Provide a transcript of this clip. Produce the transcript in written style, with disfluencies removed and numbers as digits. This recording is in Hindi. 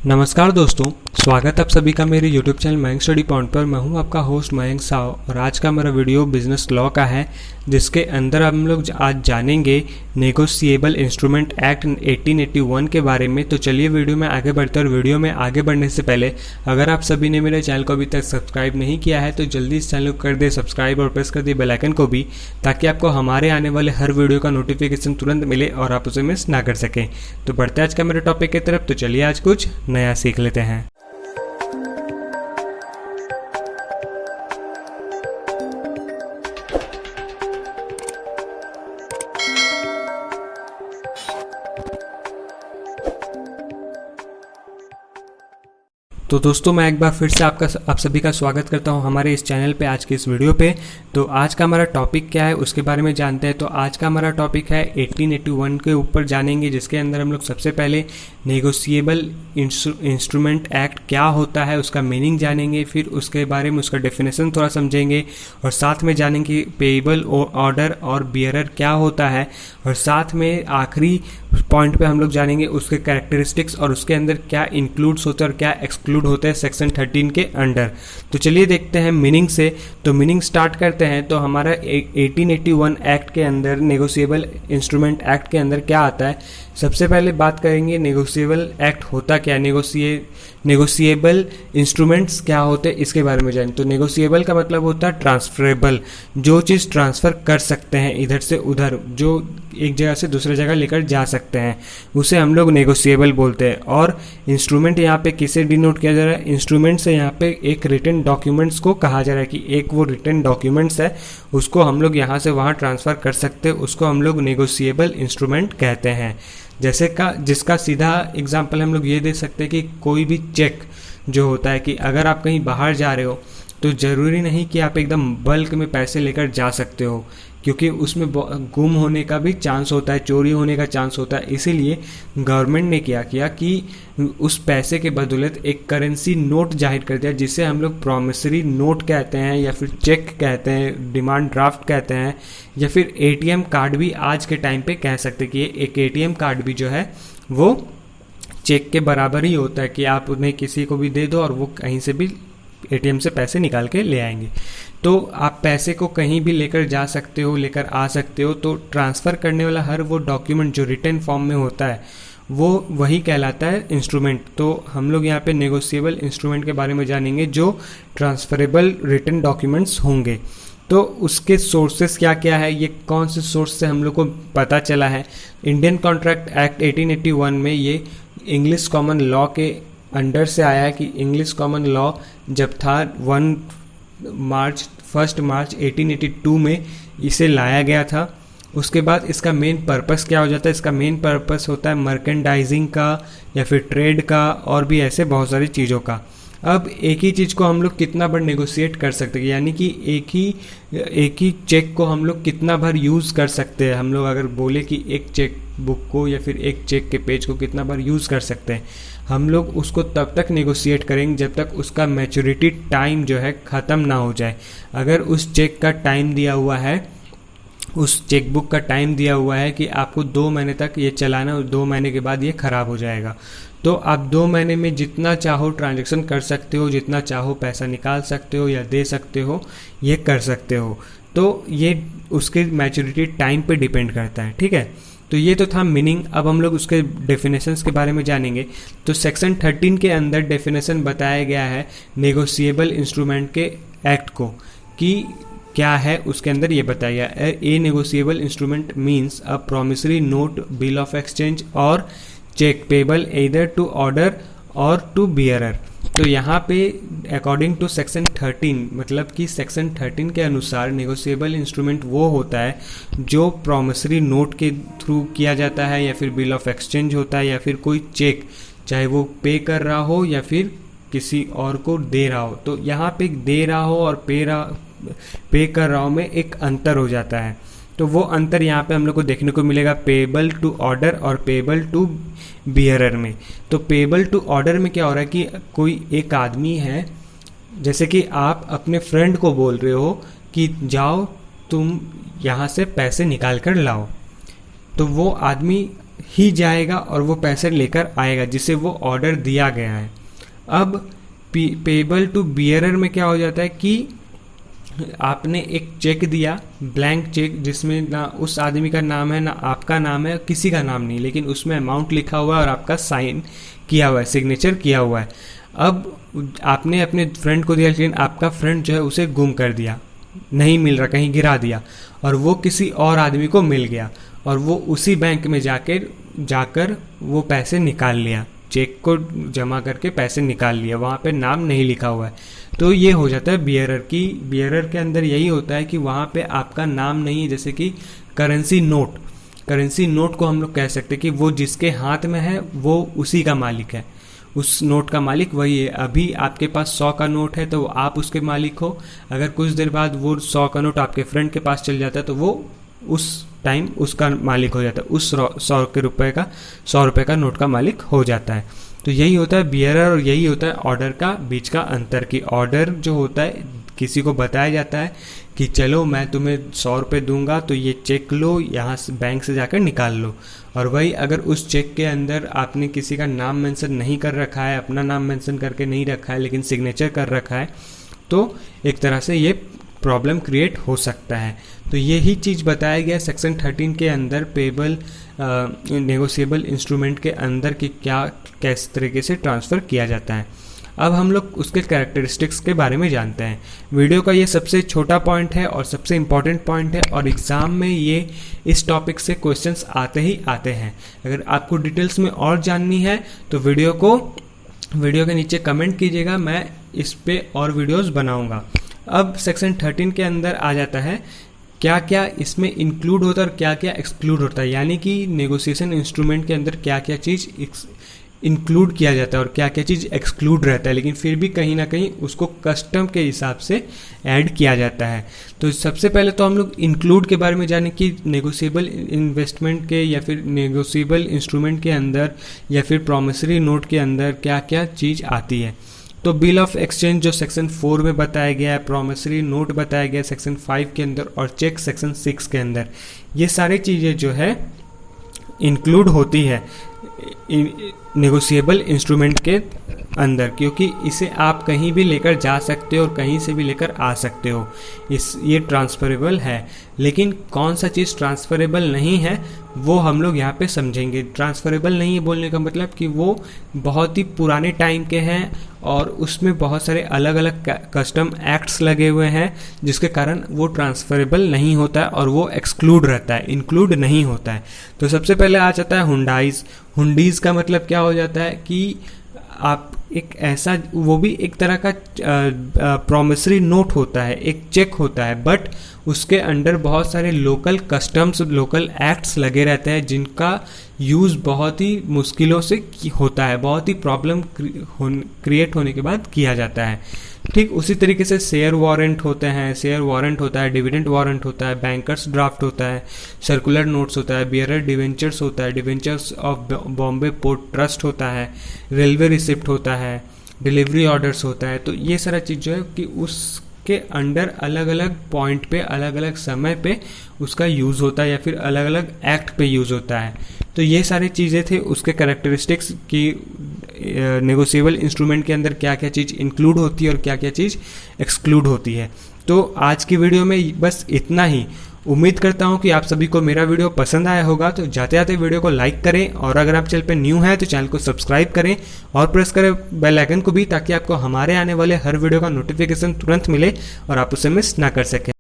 नमस्कार दोस्तों, स्वागत है आप सभी का मेरे YouTube channel Mayank study point पर। मैं हूं आपका होस्ट मयंक साव और आज का मेरा वीडियो बिजनेस लॉ का है, जिसके अंदर हम लोग आज जानेंगे नेगोशिएबल इंस्ट्रूमेंट एक्ट 1881 के बारे में। तो चलिए वीडियो में आगे बढ़ते हैं। और वीडियो में आगे बढ़ने से पहले अगर आप सभी ने मेरे चैनल को अभी तक सब्सक्राइब नहीं किया है तो जल्दी इस चैनल को कर दे सब्सक्राइब और प्रेस कर दे बेल आइकन को भी, ताकि आपको हमारे आने वाले हर वीडियो का नोटिफिकेशन तुरंत मिले और आप उसे मिस ना कर सकें। तो बढ़ते हैं आज का मेरे टॉपिक की तरफ। तो चलिए आज कुछ नया सीख लेते हैं। तो दोस्तों, मैं एक बार फिर से आप सभी का स्वागत करता हूं हमारे इस चैनल पे, आज के इस वीडियो पे। तो आज का हमारा टॉपिक क्या है उसके बारे में जानते हैं। तो आज का हमारा टॉपिक है 1881 के ऊपर जानेंगे, जिसके अंदर हम लोग सबसे पहले नेगोशिएबल इंस्ट्रूमेंट एक्ट क्या होता है उसका मीनिंग जानेंगे, फिर उसके बारे में उसका डेफिनेशन थोड़ा समझेंगे, और साथ में जानेंगे पेएबल ऑर्डर और बियरर क्या होता है, और साथ में आखिरी पॉइंट पे हम लोग जानेंगे उसके कैरेक्टरिस्टिक्स और उसके अंदर क्या इंक्लूड्स होता है और क्या एक्सक्लूड होता है सेक्शन 13 के अंडर। तो चलिए देखते हैं मीनिंग से। तो मीनिंग स्टार्ट करते हैं। तो हमारा 1881 एक्ट के अंदर, नेगोशिएबल इंस्ट्रूमेंट एक्ट के अंदर क्या आता है। सबसे पहले बात करेंगे नेगोशिएबल एक्ट होता क्या, नेगोशिएबल इंस्ट्रूमेंट्स क्या होते हैं इसके बारे में जानें। तो नेगोशिएबल का मतलब होता है ट्रांसफरेबल, जो चीज़ ट्रांसफ़र कर सकते हैं इधर से उधर, जो एक जगह से दूसरी जगह लेकर जा सकते हैं, उसे हम लोग नेगोशिएबल बोलते हैं। और इंस्ट्रूमेंट यहाँ पे किसे डिनोट किया जा रहा है, इंस्ट्रूमेंट से यहाँ पे एक रिटन डॉक्यूमेंट्स को कहा जा रहा है कि एक वो रिटन डॉक्यूमेंट्स है, उसको हम लोग यहाँ से वहाँ ट्रांसफ़र कर सकते हैं, उसको हम लोग नेगोशिएबल इंस्ट्रूमेंट कहते हैं। जैसे जिसका सीधा एग्जांपल हम लोग ये दे सकते हैं कि कोई भी चेक जो होता है, कि अगर आप कहीं बाहर जा रहे हो तो ज़रूरी नहीं कि आप एकदम बल्क में पैसे लेकर जा सकते हो, क्योंकि उसमें गुम होने का भी चांस होता है, चोरी होने का चांस होता है। इसीलिए गवर्नमेंट ने क्या किया कि उस पैसे के बदौलत एक करेंसी नोट जाहिर कर दिया, जिसे हम लोग प्रॉमिसरी नोट कहते हैं, या फिर चेक कहते हैं, डिमांड ड्राफ्ट कहते हैं, या फिर एटीएम कार्ड भी आज के टाइम पे कह सकते हैं कि एक एटीएम कार्ड भी जो है वो चेक के बराबर ही होता है, कि आप उन्हें किसी को भी दे दो और वो कहीं से भी एटीएम से पैसे निकाल के ले आएंगे। तो आप पैसे को कहीं भी लेकर जा सकते हो, लेकर आ सकते हो। तो ट्रांसफ़र करने वाला हर वो डॉक्यूमेंट जो रिटन फॉर्म में होता है वो वही कहलाता है इंस्ट्रूमेंट। तो हम लोग यहाँ पे नेगोशिएबल इंस्ट्रूमेंट के बारे में जानेंगे जो ट्रांसफरेबल रिटन डॉक्यूमेंट्स होंगे। तो उसके सोर्सेस क्या क्या है, ये कौन से सोर्स से हम लोग को पता चला है। इंडियन कॉन्ट्रैक्ट एक्ट 1881 में ये इंग्लिश कॉमन लॉ के अंडर से आया है, कि इंग्लिश कॉमन लॉ जब था 1 मार्च 1882 में इसे लाया गया था। उसके बाद इसका मेन पर्पस क्या हो जाता है, इसका मेन पर्पस होता है मर्केंडाइजिंग का, या फिर ट्रेड का, और भी ऐसे बहुत सारी चीज़ों का। अब एक ही चीज़ को हम लोग कितना बार नेगोशिएट कर सकते हैं, यानी कि एक ही चेक को हम लोग कितना बार यूज़ कर सकते हैं। हम लोग अगर बोले कि एक चेक बुक को या फिर एक चेक के पेज को कितना बार यूज़ कर सकते हैं, हम लोग उसको तब तक नेगोशिएट करेंगे जब तक उसका मैच्योरिटी टाइम जो है ख़त्म ना हो जाए। अगर उस चेक का टाइम दिया हुआ है, उस चेकबुक का टाइम दिया हुआ है कि आपको 2 महीने तक ये चलाना और 2 महीने के बाद ये ख़राब हो जाएगा, तो आप 2 महीने में जितना चाहो ट्रांजैक्शन कर सकते हो, जितना चाहो पैसा निकाल सकते हो या दे सकते हो, ये कर सकते हो। तो ये उसके मैच्योरिटी टाइम पे डिपेंड करता है, ठीक है। तो ये तो था मीनिंग। अब हम लोग उसके डेफिनेशंस के बारे में जानेंगे। तो सेक्शन 13 के अंदर डेफिनेशन बताया गया है नेगोशिएबल इंस्ट्रूमेंट के एक्ट को, कि क्या है उसके अंदर ये बताया गया है। A negotiable instrument means a promissory note, bill of exchange और cheque payable either to order और टू बियरर। तो यहाँ पे अकॉर्डिंग टू सेक्शन 13, मतलब कि सेक्शन 13 के अनुसार नेगोशिएबल इंस्ट्रूमेंट वो होता है जो प्रॉमिसरी नोट के थ्रू किया जाता है, या फिर बिल ऑफ एक्सचेंज होता है, या फिर कोई चेक, चाहे वो पे कर रहा हो या फिर किसी और को दे रहा हो। तो यहाँ पे दे रहा हो और पे कर रहा हो में एक अंतर हो जाता है। तो वो अंतर यहाँ पे हम लोग को देखने को मिलेगा पेएबल टू ऑर्डर और पेएबल टू बियरर में। तो पेएबल टू ऑर्डर में क्या हो रहा है कि कोई एक आदमी है, जैसे कि आप अपने फ्रेंड को बोल रहे हो कि जाओ तुम यहाँ से पैसे निकाल कर लाओ, तो वो आदमी ही जाएगा और वो पैसे लेकर आएगा जिसे वो ऑर्डर दिया गया है। अब पेबल टू बियरर में क्या हो जाता है कि आपने एक चेक दिया, ब्लैंक चेक, जिसमें ना उस आदमी का नाम है ना आपका नाम है, किसी का नाम नहीं, लेकिन उसमें अमाउंट लिखा हुआ है और आपका साइन किया हुआ है, सिग्नेचर किया हुआ है। अब आपने अपने फ्रेंड को दिया, लेकिन आपका फ्रेंड जो है उसे गुम कर दिया, नहीं मिल रहा, कहीं गिरा दिया, और वो किसी और आदमी को मिल गया और वो उसी बैंक में जाकर वो पैसे निकाल लिया, चेक को जमा करके पैसे निकाल लिया, वहाँ पे नाम नहीं लिखा हुआ है। तो ये हो जाता है बियरर के अंदर यही होता है कि वहाँ पे आपका नाम नहीं है। जैसे कि करेंसी नोट को हम लोग कह सकते हैं कि वो जिसके हाथ में है वो उसी का मालिक है, उस नोट का मालिक वही है। अभी आपके पास 100 का नोट है तो आप उसके मालिक हो, अगर कुछ देर बाद वो 100 का नोट आपके फ्रेंड के पास चल जाता है तो वो उस टाइम उसका मालिक हो जाता है, उस 100 रुपये का नोट का मालिक हो जाता है। तो यही होता है बियरर और यही होता है ऑर्डर का बीच का अंतर। कि ऑर्डर जो होता है किसी को बताया जाता है कि चलो मैं तुम्हें 100 रुपये दूंगा तो ये चेक लो, यहाँ से बैंक से जाकर निकाल लो। और वही अगर उस चेक के अंदर आपने किसी का नाम मेंशन नहीं कर रखा है, अपना नाम मेंशन करके नहीं रखा है, लेकिन सिग्नेचर कर रखा है, तो एक तरह से ये प्रॉब्लम क्रिएट हो सकता है। तो यही चीज़ बताया गया सेक्शन 13 के अंदर पेबल नेगोशिएबल इंस्ट्रूमेंट के अंदर कि क्या किस तरीके से ट्रांसफ़र किया जाता है। अब हम लोग उसके कैरेक्टरिस्टिक्स के बारे में जानते हैं। वीडियो का ये सबसे छोटा पॉइंट है और सबसे इम्पॉर्टेंट पॉइंट है, और एग्ज़ाम में ये इस टॉपिक से क्वेश्चंस आते ही आते हैं। अगर आपको डिटेल्स में और जाननी है तो वीडियो के नीचे कमेंट कीजिएगा, मैं इस पे और वीडियोस बनाऊंगा। अब सेक्शन 13 के अंदर आ जाता है क्या क्या इसमें इंक्लूड होता है और क्या क्या एक्सक्लूड होता है, यानी कि नेगोशिएशन इंस्ट्रूमेंट के अंदर क्या क्या चीज़ इंक्लूड किया जाता है और क्या क्या चीज़ एक्सक्लूड रहता है, लेकिन फिर भी कहीं ना कहीं उसको कस्टम के हिसाब से ऐड किया जाता है। तो सबसे पहले तो हम लोग इंक्लूड के बारे में जाने कि नेगोशिएबल इन्वेस्टमेंट के या फिर नेगोशिएबल इंस्ट्रूमेंट के अंदर या फिर प्रॉमिसरी नोट के अंदर क्या क्या चीज़ आती है। तो बिल ऑफ एक्सचेंज जो सेक्शन 4 में बताया गया है, प्रॉमिसरी नोट बताया गया है सेक्शन 5 के अंदर, और चेक सेक्शन 6 के अंदर, ये सारी चीज़ें जो है इंक्लूड होती है नेगोशिएबल इंस्ट्रूमेंट के अंदर, क्योंकि इसे आप कहीं भी लेकर जा सकते हो और कहीं से भी लेकर आ सकते हो। ये ट्रांसफरेबल है, लेकिन कौन सा चीज़ ट्रांसफरेबल नहीं है वो हम लोग यहाँ पे समझेंगे। ट्रांसफरेबल नहीं है बोलने का मतलब कि वो बहुत ही पुराने टाइम के हैं और उसमें बहुत सारे अलग अलग कस्टम एक्ट्स लगे हुए हैं, जिसके कारण वो ट्रांसफरेबल नहीं होता है और वो एक्सक्लूड रहता है, इंक्लूड नहीं होता है। तो सबसे पहले आ जाता है हुंडीज़ का मतलब क्या हो जाता है कि आप एक ऐसा, वो भी एक तरह का प्रॉमिसरी नोट होता है, एक चेक होता है, बट उसके अंडर बहुत सारे लोकल कस्टम्स, लोकल एक्ट्स लगे रहते हैं जिनका यूज़ बहुत ही मुश्किलों से होता है, बहुत ही प्रॉब्लम क्रिएट होने के बाद किया जाता है। ठीक उसी तरीके से शेयर वारंट होते हैं, शेयर वारंट होता है, डिविडेंड वारंट होता है, बैंकर्स ड्राफ्ट होता है, सर्कुलर नोट्स होता है, बियरर डिवेंचर्स होता है, debentures of Bombay port trust होता है, रेलवे रिसिप्ट होता है, डिलीवरी ऑर्डर्स होता है। तो ये सारा चीज़ जो है कि उसके अंडर अलग अलग पॉइंट पे, अलग अलग समय पे उसका यूज़ होता है या फिर अलग अलग एक्ट पे यूज़ होता है। तो ये सारी चीज़ें थे उसके कैरेक्टरिस्टिक्स की नेगोशिएबल इंस्ट्रूमेंट के अंदर क्या क्या चीज़ इंक्लूड होती है और क्या क्या चीज़ एक्सक्लूड होती है। तो आज की वीडियो में बस इतना ही। उम्मीद करता हूँ कि आप सभी को मेरा वीडियो पसंद आया होगा। तो जाते जाते वीडियो को लाइक करें, और अगर आप चैनल पर न्यू हैं तो चैनल को सब्सक्राइब करें और प्रेस करें बेल आइकन को भी, ताकि आपको हमारे आने वाले हर वीडियो का नोटिफिकेशन तुरंत मिले और आप उसे मिस ना कर सकें।